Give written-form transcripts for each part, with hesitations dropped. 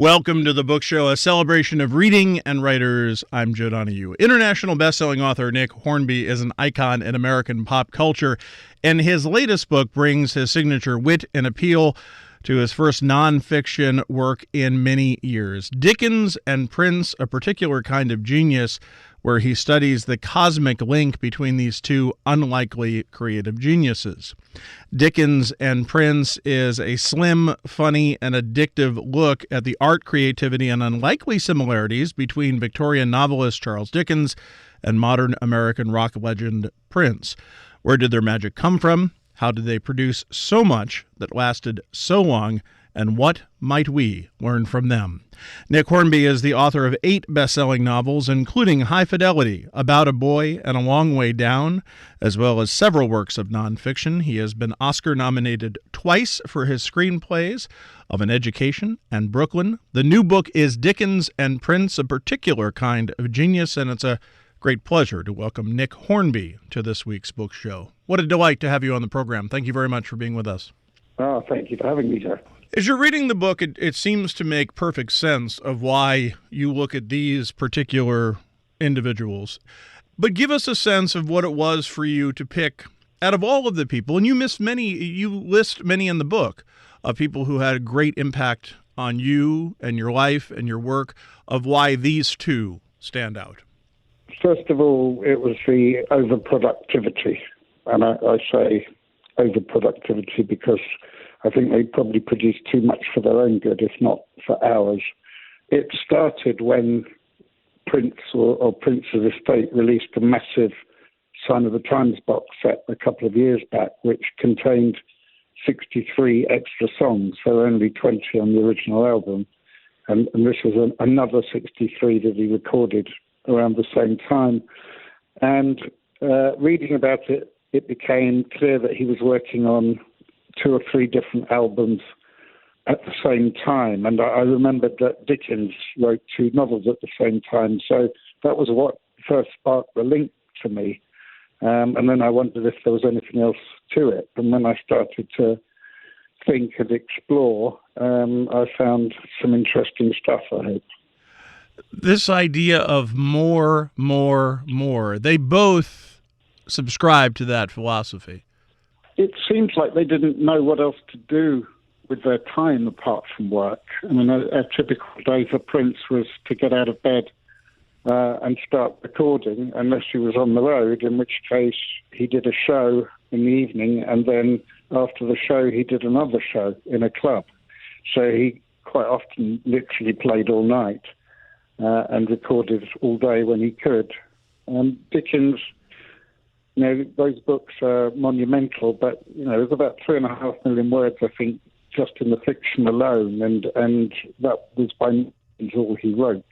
Welcome to the Book Show, a celebration of reading and writers. I'm Joe Donahue. International best-selling author Nick Hornby is an icon in American pop culture, and his latest book brings his signature wit and appeal to his first nonfiction work in many years. Dickens and Prince, a particular kind of genius, where he studies the cosmic link between these two unlikely creative geniuses. Dickens and Prince is a slim, funny, and addictive look at the art, creativity, and unlikely similarities between Victorian novelist Charles Dickens and modern American rock legend Prince. Where did their magic come from? How did they produce so much that lasted so long? And what might we learn from them? Nick Hornby is the author of 8 best-selling novels, including High Fidelity, About a Boy, and A Long Way Down, as well as several works of nonfiction. He has been Oscar-nominated twice for his screenplays of An Education and Brooklyn. The new book is Dickens and Prince, a particular kind of genius, and it's a great pleasure to welcome Nick Hornby to this week's book show. What a delight to have you on the program. Thank you very much for being with us. Oh, thank you for having me, sir. As you're reading the book, it seems to make perfect sense of why you look at these particular individuals. But give us a sense of what it was for you to pick, out of all of the people, and you list many in the book, of people who had a great impact on you and your life and your work, of why these two stand out. First of all, it was the overproductivity. And I say overproductivity because I think they probably produced too much for their own good, if not for ours. It started when Prince or Prince's estate released a massive Sign of the Times box set a couple of years back, which contained 63 extra songs. There were only 20 on the original album. And this was another 63 that he recorded around the same time. And reading about it, it became clear that he was working on 2 or 3 different albums at the same time. And I remembered that Dickens wrote 2 novels at the same time. So that was what first sparked the link to me. And then I wondered if there was anything else to it. And when I started to think and explore, I found some interesting stuff, I hope. This idea of more, they both subscribe to that philosophy. It seems like they didn't know what else to do with their time apart from work. I mean, a typical day for Prince was to get out of bed and start recording, unless he was on the road, in which case he did a show in the evening, and then after the show he did another show in a club. So he quite often literally played all night and recorded all day when he could. Dickens, you know, those books are monumental, but, you know, there's about 3.5 million words, I think, just in the fiction alone, and that was by no means all he wrote.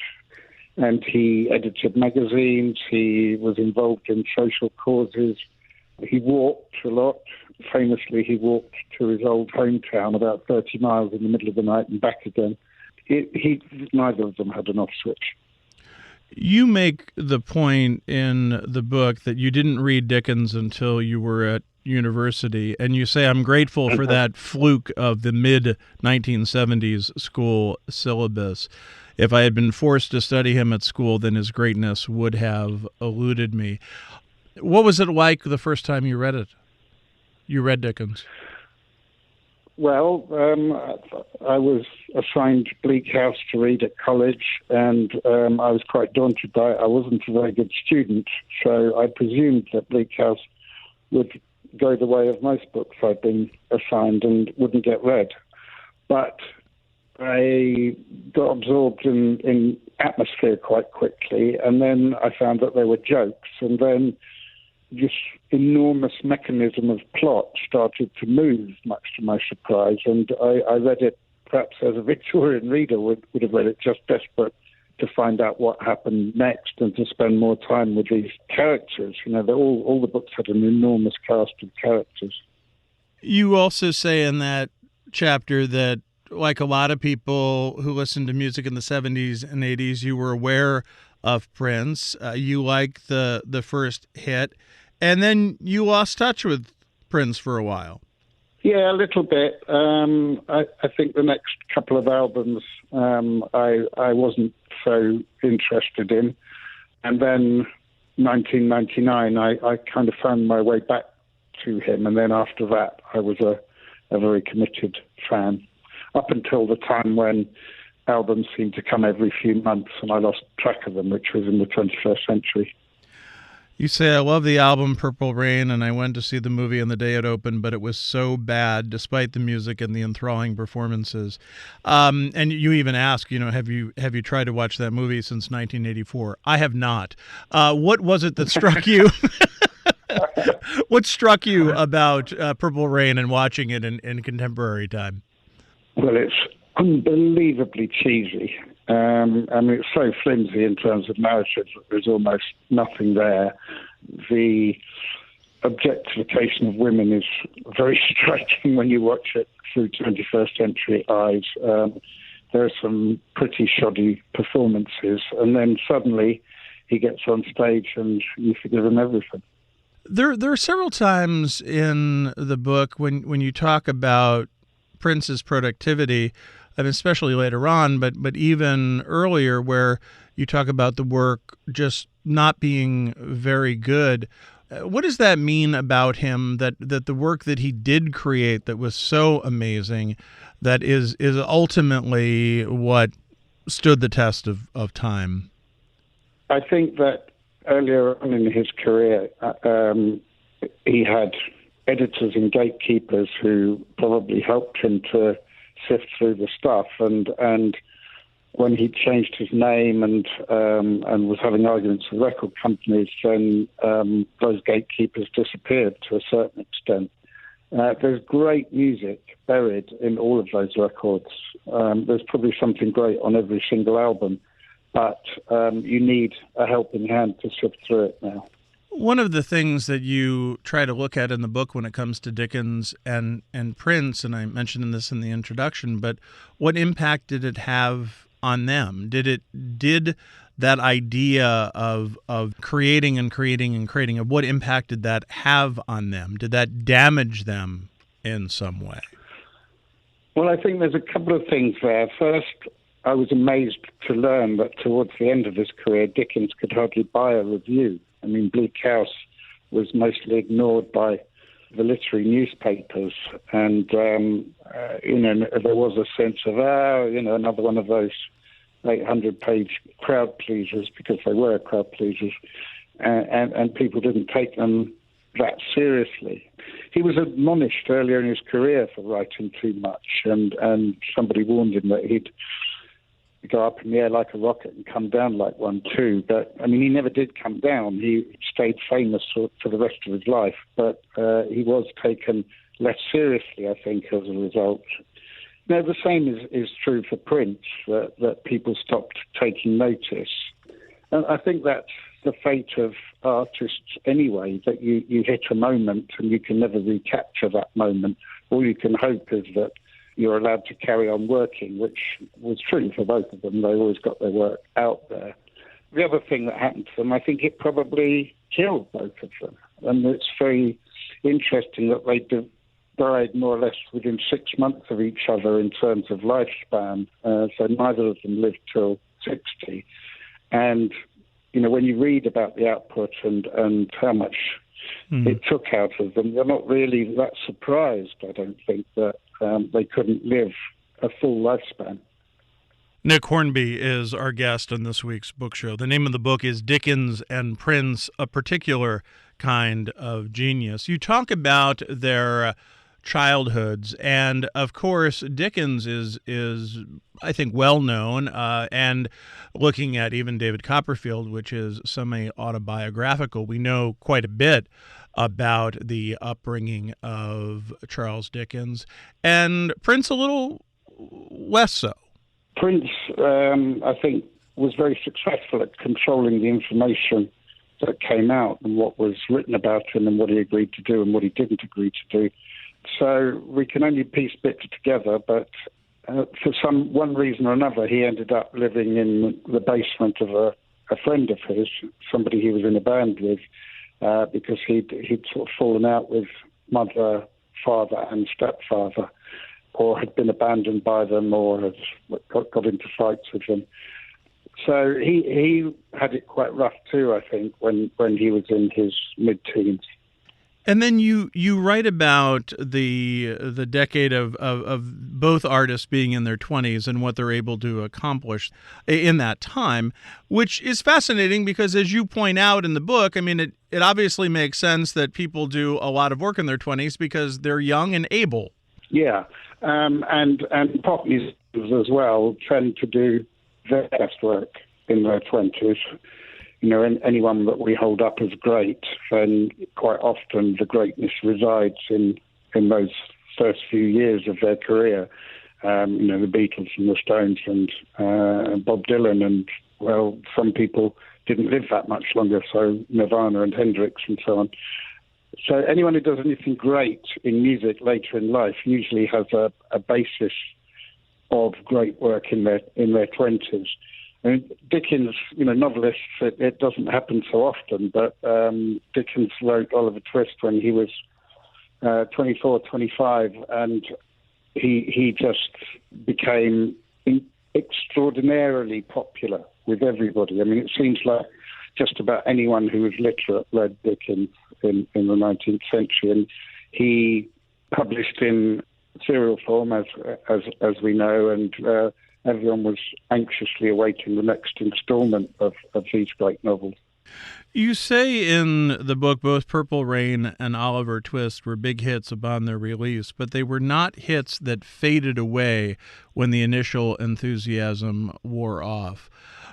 And he edited magazines, he was involved in social causes, he walked a lot. Famously, he walked to his old hometown about 30 miles in the middle of the night and back again. Neither of them had an off switch. You make the point in the book that you didn't read Dickens until you were at university, and you say, I'm grateful for that fluke of the mid-1970s school syllabus. If I had been forced to study him at school, then his greatness would have eluded me. What was it like the first time you read it? You read Dickens? Well, I was assigned Bleak House to read at college, and I was quite daunted by it. I wasn't a very good student, so I presumed that Bleak House would go the way of most books I'd been assigned and wouldn't get read. But I got absorbed in atmosphere quite quickly, and then I found that there were jokes, and then this enormous mechanism of plot started to move, much to my surprise, and I read it perhaps as a Victorian reader would have read it, just desperate to find out what happened next and to spend more time with these characters. You know, all the books had an enormous cast of characters. You also say in that chapter that, like a lot of people who listened to music in the 70s and 80s, you were aware of Prince. You liked the first hit, and then you lost touch with Prince for a while. Yeah, a little bit. I think the next couple of albums I wasn't so interested in. And then 1999, I kind of found my way back to him. And then after that, I was a very committed fan, up until the time when albums seemed to come every few months and I lost track of them, which was in the 21st century. You say, I love the album Purple Rain, and I went to see the movie on the day it opened, but it was so bad, despite the music and the enthralling performances. And you even ask, have you tried to watch that movie since 1984? I have not. What was it that struck you? What struck you about Purple Rain and watching it in contemporary time? Well, it's unbelievably cheesy. It's so flimsy in terms of narrative that there's almost nothing there. The objectification of women is very striking when you watch it through 21st century eyes. There are some pretty shoddy performances, and then suddenly he gets on stage and you forgive him everything. There are several times in the book when you talk about Prince's productivity, and especially later on, but even earlier, where you talk about the work just not being very good. What does that mean about him, that the work that he did create that was so amazing, that is ultimately what stood the test of time? I think that earlier on in his career, he had editors and gatekeepers who probably helped him to sift through the stuff, and when he changed his name and was having arguments with record companies, then those gatekeepers disappeared to a certain extent. There's great music buried in all of those records. There's probably something great on every single album, but you need a helping hand to sift through it now. One of the things that you try to look at in the book when it comes to Dickens and Prince, and I mentioned this in the introduction, but what impact did it have on them? Did that idea of creating, of what impact did that have on them? Did that damage them in some way? Well, I think there's a couple of things there. First, I was amazed to learn that towards the end of his career, Dickens could hardly buy a review. I mean, Bleak House was mostly ignored by the literary newspapers, and there was a sense of another one of those 800-page crowd pleasers, because they were crowd pleasers, and people didn't take them that seriously. He was admonished earlier in his career for writing too much, and somebody warned him that he'd go up in the air like a rocket and come down like one too. But, I mean, he never did come down. He stayed famous for the rest of his life, but he was taken less seriously, I think, as a result. Now, the same is true for Prince, that people stopped taking notice. And I think that's the fate of artists anyway, that you hit a moment and you can never recapture that moment. All you can hope is that you're allowed to carry on working, which was true for both of them. They always got their work out there. The other thing that happened to them, I think it probably killed both of them. And it's very interesting that they died more or less within 6 months of each other in terms of lifespan. So neither of them lived till 60. And, when you read about the output and how much it took out of them, you're not really that surprised, I don't think, that they couldn't live a full lifespan. Nick Hornby is our guest on this week's book show. The name of the book is Dickens and Prince, A Particular Kind of Genius. You talk about their childhoods, and of course Dickens is I think well known, and looking at even David Copperfield, which is semi-autobiographical, we know quite a bit about the upbringing of Charles Dickens, and Prince a little less so. Prince, I think, was very successful at controlling the information that came out and what was written about him and what he agreed to do and what he didn't agree to do. So we can only piece bits together, but for one reason or another, he ended up living in the basement of a friend of his, somebody he was in a band with, because he'd sort of fallen out with mother, father and stepfather, or had been abandoned by them, or had got into fights with them. So he had it quite rough too, I think, when he was in his mid-teens. And then you write about the decade of both artists being in their 20s and what they're able to accomplish in that time, which is fascinating because, as you point out in the book, I mean, it obviously makes sense that people do a lot of work in their 20s because they're young and able. Yeah, and pop musicians as well tend to do their best work in their 20s. You know, anyone that we hold up as great, then quite often the greatness resides in those first few years of their career. You know, the Beatles and the Stones and Bob Dylan, and, well, some people didn't live that much longer, so Nirvana and Hendrix and so on. So anyone who does anything great in music later in life usually has a basis of great work in their 20s. I mean, Dickens, you know, novelists, it doesn't happen so often, but Dickens wrote Oliver Twist when he was 24, 25, and he just became extraordinarily popular with everybody. I mean, it seems like just about anyone who was literate read Dickens in the 19th century, and he published in serial form, as we know, and everyone was anxiously awaiting the next installment of these great novels. You say in the book both Purple Rain and Oliver Twist were big hits upon their release, but they were not hits that faded away when the initial enthusiasm wore off.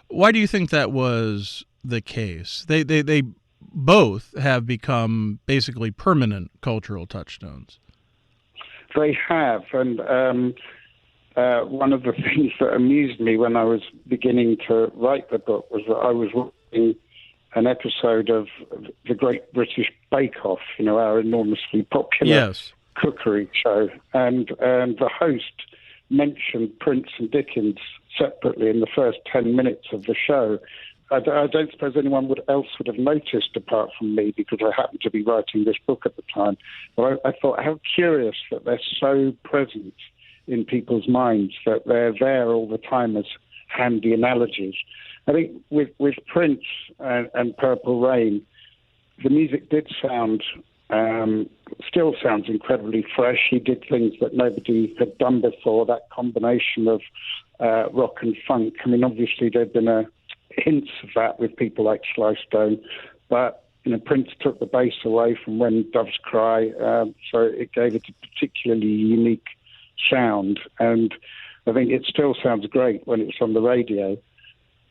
Why do you think that was the case? They both have become basically permanent cultural touchstones. They have, and one of the things that amused me when I was beginning to write the book was that I was watching an episode of the Great British Bake Off, you know, our enormously popular cookery show, and the host mentioned Prince and Dickens separately in the first 10 minutes of the show. I don't suppose anyone else would have noticed apart from me, because I happened to be writing this book at the time. But I thought, how curious that they're so present in people's minds, that they're there all the time as handy analogies. I think with Prince and Purple Rain, the music did still sounds incredibly fresh. He did things that nobody had done before, that combination of rock and funk. I mean, obviously there'd been hints of that with people like Sly Stone, but, you know, Prince took the bass away from When Doves Cry, so it gave it a particularly unique sound, and I think it still sounds great when it's on the radio.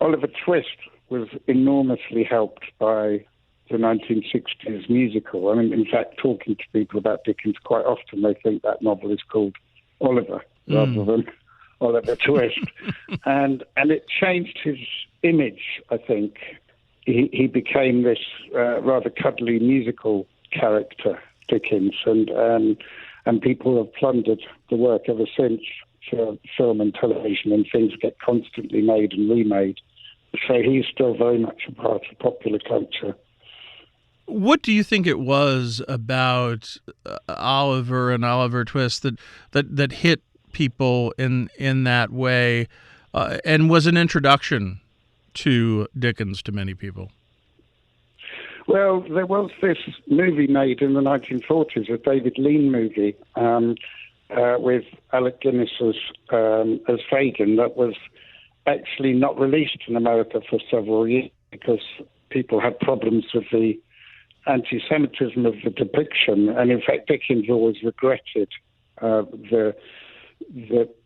Oliver Twist was enormously helped by the 1960s musical. I mean, in fact, talking to people about Dickens quite often, they think that novel is called Oliver rather than Oliver Twist. and it changed his image, I think. He became this rather cuddly musical character, Dickens, and people have plundered the work ever since for film and television, and things get constantly made and remade. So he's still very much a part of popular culture. What do you think it was about Oliver and Oliver Twist that hit people in that way, and was an introduction to Dickens to many people? Well, there was this movie made in the 1940s, a David Lean movie, with Alec Guinness as Fagin, that was actually not released in America for several years because people had problems with the anti-Semitism of the depiction. And in fact, Dickens always regretted the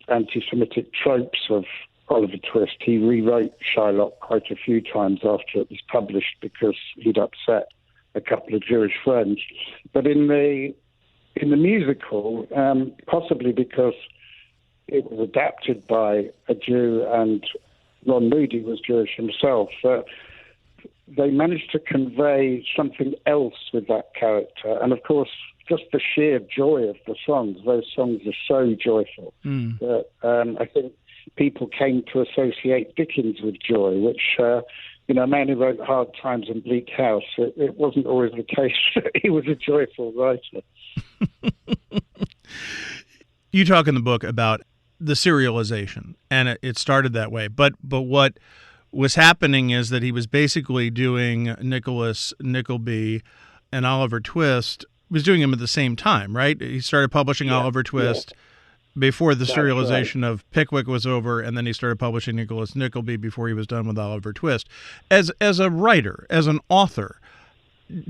anti-Semitic tropes of Oliver Twist. He rewrote Shylock quite a few times after it was published because he'd upset a couple of Jewish friends. But in the musical, possibly because it was adapted by a Jew and Ron Moody was Jewish himself, they managed to convey something else with that character. And of course, just the sheer joy of the songs. Those songs are so joyful that I think people came to associate Dickens with joy, which, a man who wrote Hard Times and Bleak House, it wasn't always the case that he was a joyful writer. You talk in the book about the serialization, and it started that way. But what was happening is that he was basically doing Nicholas Nickleby and Oliver Twist, was doing them at the same time, right? He started publishing Oliver Twist before the serialization of Pickwick was over, and then he started publishing Nicholas Nickleby before he was done with Oliver Twist. As a writer, as an author,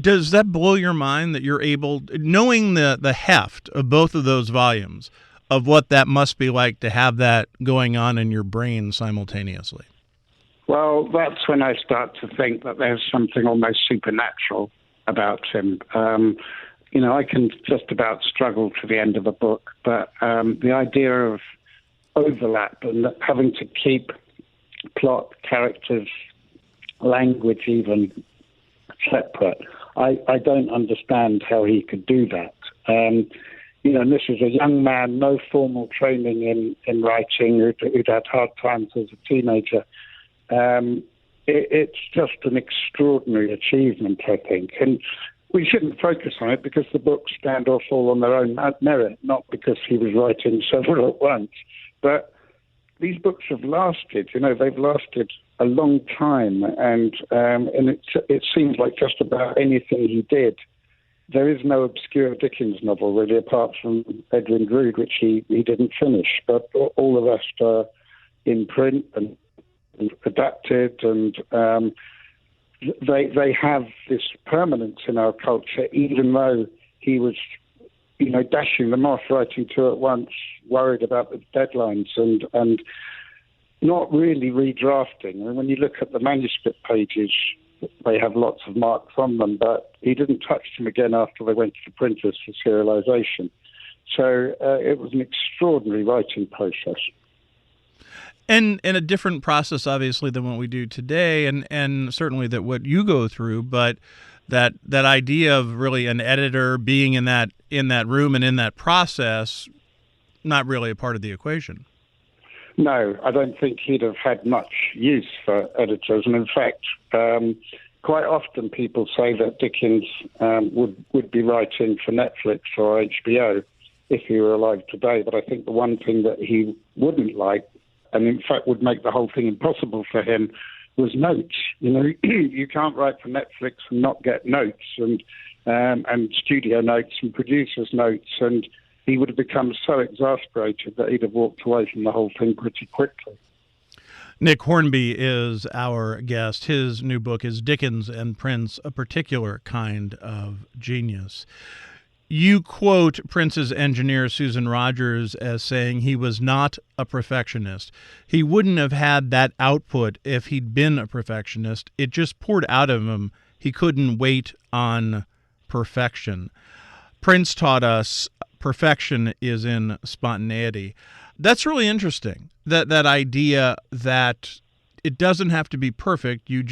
does that blow your mind that you're able, knowing the heft of both of those volumes, of what that must be like to have that going on in your brain simultaneously? Well, that's when I start to think that there's something almost supernatural about him. I can just about struggle to the end of a book, but the idea of overlap and having to keep plot, characters, language even separate, I don't understand how he could do that. And this is a young man, no formal training in writing, who'd had hard times as a teenager. It's just an extraordinary achievement, I think. And we shouldn't focus on it because the books stand or fall on their own merit, not because he was writing several at once. But these books have lasted. They've lasted a long time, and it seems like just about anything he did. There is no obscure Dickens novel, really, apart from Edwin Drood, which he didn't finish. But all the rest are in print and adapted, and they have this permanence in our culture, even though he was, dashing them off, writing two at once, worried about the deadlines, and not really redrafting. And when you look at the manuscript pages, they have lots of marks on them, but he didn't touch them again after they went to the printers for serialization. So it was an extraordinary writing process. And a different process, obviously, than what we do today, and certainly that what you go through, but that idea of really an editor being in that room and in that process, not really a part of the equation. No, I don't think he'd have had much use for editors. And in fact, quite often people say that Dickens would be writing for Netflix or HBO if he were alive today. But I think the one thing that he wouldn't like, and in fact would make the whole thing impossible for him, was notes. You can't write for Netflix and not get notes and studio notes and producers' notes, and he would have become so exasperated that he'd have walked away from the whole thing pretty quickly. Nick Hornby is our guest. His new book is Dickens and Prince, A Particular Kind of Genius. You quote Prince's engineer, Susan Rogers, as saying he was not a perfectionist. He wouldn't have had that output if he'd been a perfectionist. It just poured out of him. He couldn't wait on perfection. Prince taught us perfection is in spontaneity. That's really interesting, that idea that it doesn't have to be perfect. You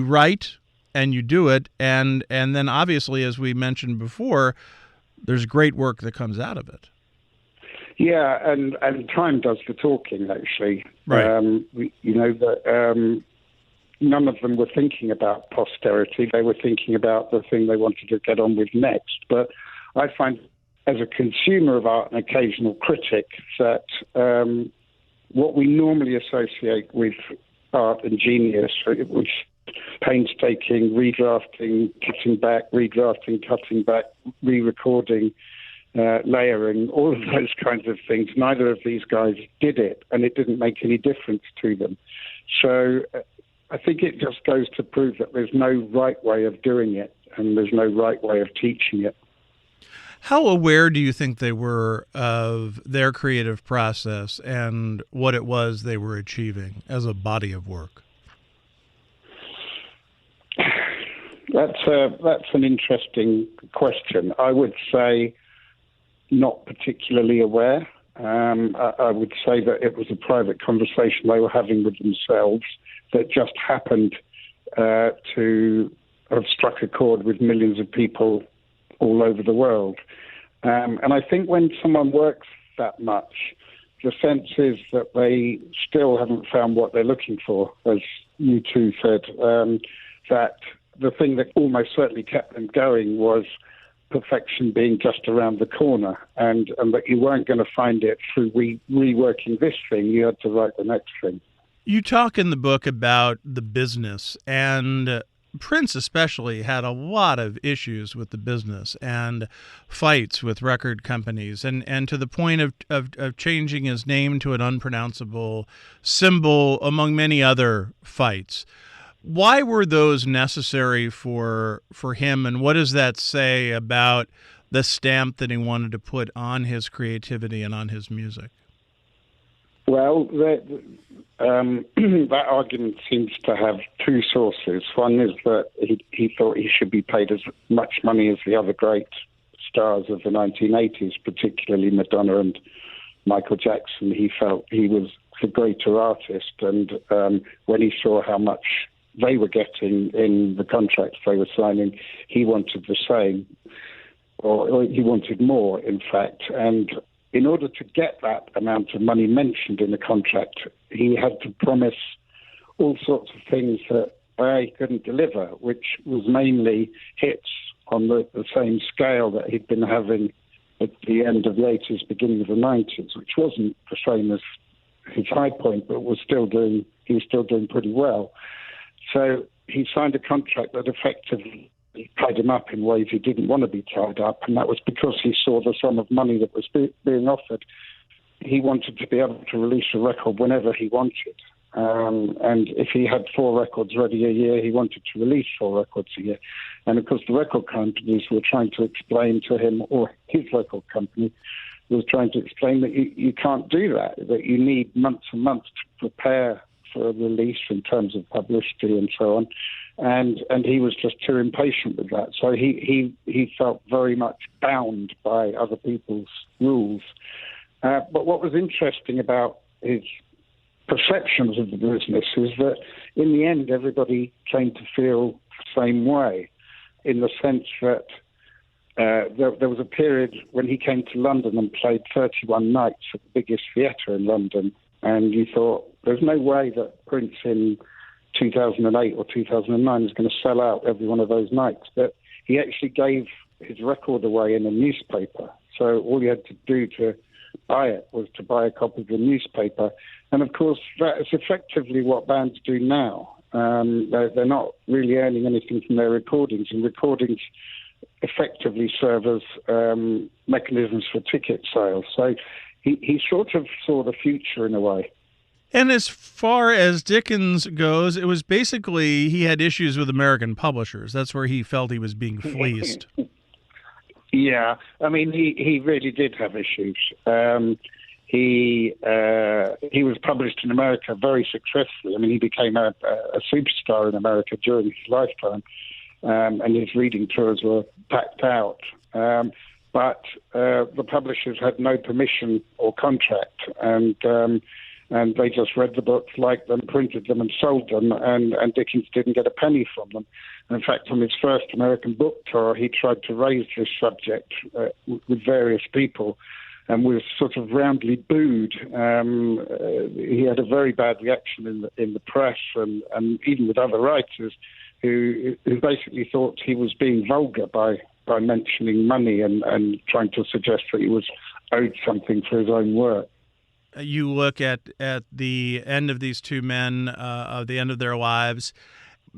write and you do it, and then obviously, as we mentioned before, there's great work that comes out of it. Yeah, and time does the talking, actually. Right. None of them were thinking about posterity. They were thinking about the thing they wanted to get on with next. But I find, as a consumer of art and occasional critic, that what we normally associate with art and genius, which painstaking, redrafting, cutting back, redrafting, cutting back, re-recording, layering, all of those kinds of things. Neither of these guys did it, and it didn't make any difference to them. So I think it just goes to prove that there's no right way of doing it, and there's no right way of teaching it. How aware do you think they were of their creative process and what it was they were achieving as a body of work? That's an interesting question. I would say not particularly aware. I would say that it was a private conversation they were having with themselves that just happened to have struck a chord with millions of people all over the world. And I think when someone works that much, the sense is that they still haven't found what they're looking for, as you two said, that the thing that almost certainly kept them going was perfection being just around the corner, and that you weren't going to find it through reworking this thing. You had to write the next thing. You talk in the book about the business, and Prince especially had a lot of issues with the business and fights with record companies, and to the point of changing his name to an unpronounceable symbol, among many other fights. Why were those necessary for him, and what does that say about the stamp that he wanted to put on his creativity and on his music? Well, that argument seems to have two sources. One is that he thought he should be paid as much money as the other great stars of the 1980s, particularly Madonna and Michael Jackson. He felt he was the greater artist, and when he saw how much they were getting in the contracts they were signing, he wanted the same, or he wanted more, in fact. And in order to get that amount of money mentioned in the contract, he had to promise all sorts of things that he couldn't deliver, which was mainly hits on the same scale that he'd been having at the end of the 80s, beginning of the 90s, which wasn't the same as his high point, but he was still doing pretty well. So he signed a contract that effectively tied him up in ways he didn't want to be tied up, and that was because he saw the sum of money that was being offered. He wanted to be able to release a record whenever he wanted. And if he had 4 records ready a year, he wanted to release 4 records a year. And of course, the record companies were trying to explain to him, or his record company was trying to explain that you can't do that you need months and months to prepare for a release in terms of publicity and so on. And he was just too impatient with that. So he felt very much bound by other people's rules. But what was interesting about his perceptions of the business is that in the end, everybody came to feel the same way, in the sense that there was a period when he came to London and played 31 nights at the biggest theatre in London. And you thought, there's no way that Prince in 2008 or 2009 is going to sell out every one of those nights. But he actually gave his record away in a newspaper. So all you had to do to buy it was to buy a copy of the newspaper. And of course, that is effectively what bands do now. They're not really earning anything from their recordings, and recordings effectively serve as mechanisms for ticket sales. So he sort of saw the future in a way. And as far as Dickens goes, it was basically he had issues with American publishers. That's where he felt he was being fleeced. Yeah, I mean, he really did have issues. He was published in America very successfully. I mean, he became a superstar in America during his lifetime, and his reading tours were packed out. But the publishers had no permission or contract, and they just read the books, liked them, printed them, and sold them, and Dickens didn't get a penny from them. In fact, on his first American book tour, he tried to raise this subject with various people and was sort of roundly booed. He had a very bad reaction in the press and even with other writers who basically thought he was being vulgar by mentioning money and trying to suggest that he was owed something for his own work. You look at the end of these two men, the end of their lives.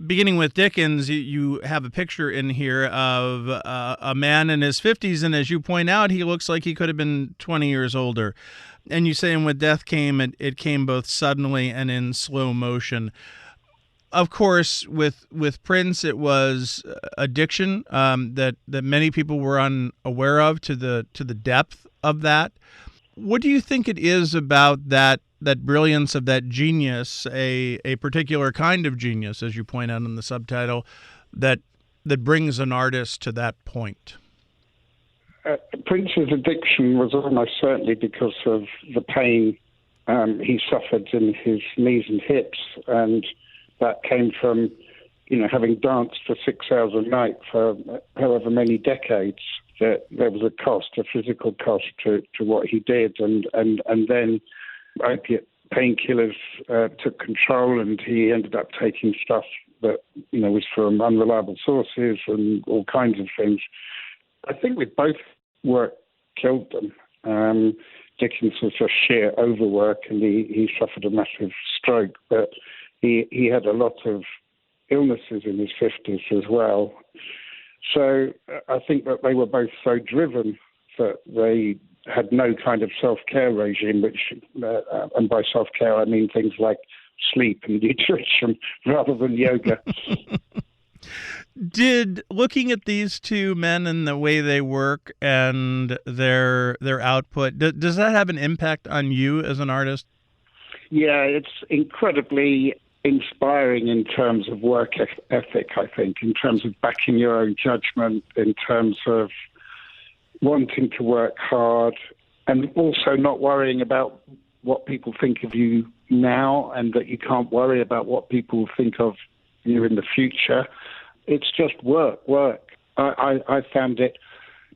Beginning with Dickens, you have a picture in here of a man in his 50s, and as you point out, he looks like he could have been 20 years older. And you say, and when death came, it came both suddenly and in slow motion. Of course, with Prince, it was addiction that many people were unaware of to the depth of that. What do you think it is about that brilliance of that genius, a particular kind of genius, as you point out in the subtitle, that brings an artist to that point? Prince's addiction was almost certainly because of the pain he suffered in his knees and hips, and that came from, having danced for 6 hours a night for however many decades. That there was a cost, a physical cost to what he did, and then opiate painkillers took control, and he ended up taking stuff that was from unreliable sources and all kinds of things. I think with both, work killed them. Dickens was just sheer overwork, and he suffered a massive stroke, but he had a lot of illnesses in his 50s as well. So I think that they were both so driven that they had no kind of self-care regime, which, and by self-care I mean things like sleep and nutrition rather than yoga. Did looking at these two men and the way they work and their output, does that have an impact on you as an artist? Yeah, it's incredibly inspiring in terms of work ethic, I think, in terms of backing your own judgment, in terms of wanting to work hard, and also not worrying about what people think of you now, and that you can't worry about what people think of you in the future. It's just work. I found it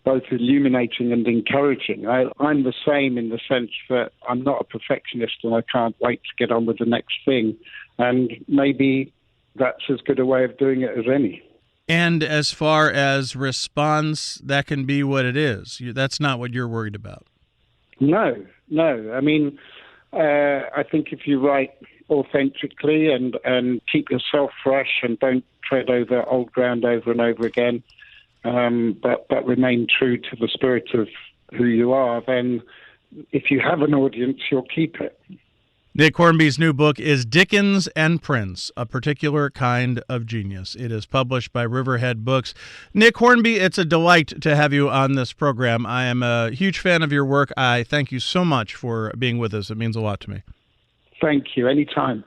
both illuminating and encouraging. I'm the same in the sense that I'm not a perfectionist and I can't wait to get on with the next thing. And maybe that's as good a way of doing it as any. And as far as response, that can be what it is. That's not what you're worried about. No. I mean, I think if you write authentically and keep yourself fresh and don't tread over old ground over and over again, but remain true to the spirit of who you are, then if you have an audience, you'll keep it. Nick Hornby's new book is Dickens and Prince, A Particular Kind of Genius. It is published by Riverhead Books. Nick Hornby, it's a delight to have you on this program. I am a huge fan of your work. I thank you so much for being with us. It means a lot to me. Thank you. Anytime.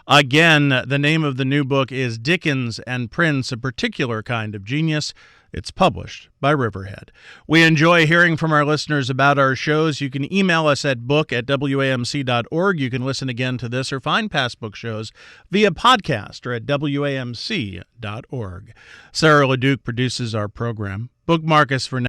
Again, the name of the new book is Dickens and Prince, A Particular Kind of Genius. It's published by Riverhead. We enjoy hearing from our listeners about our shows. You can email us at book@wamc.org. You can listen again to this or find past book shows via podcast or at wamc.org. Sarah LeDuc produces our program. Bookmark us for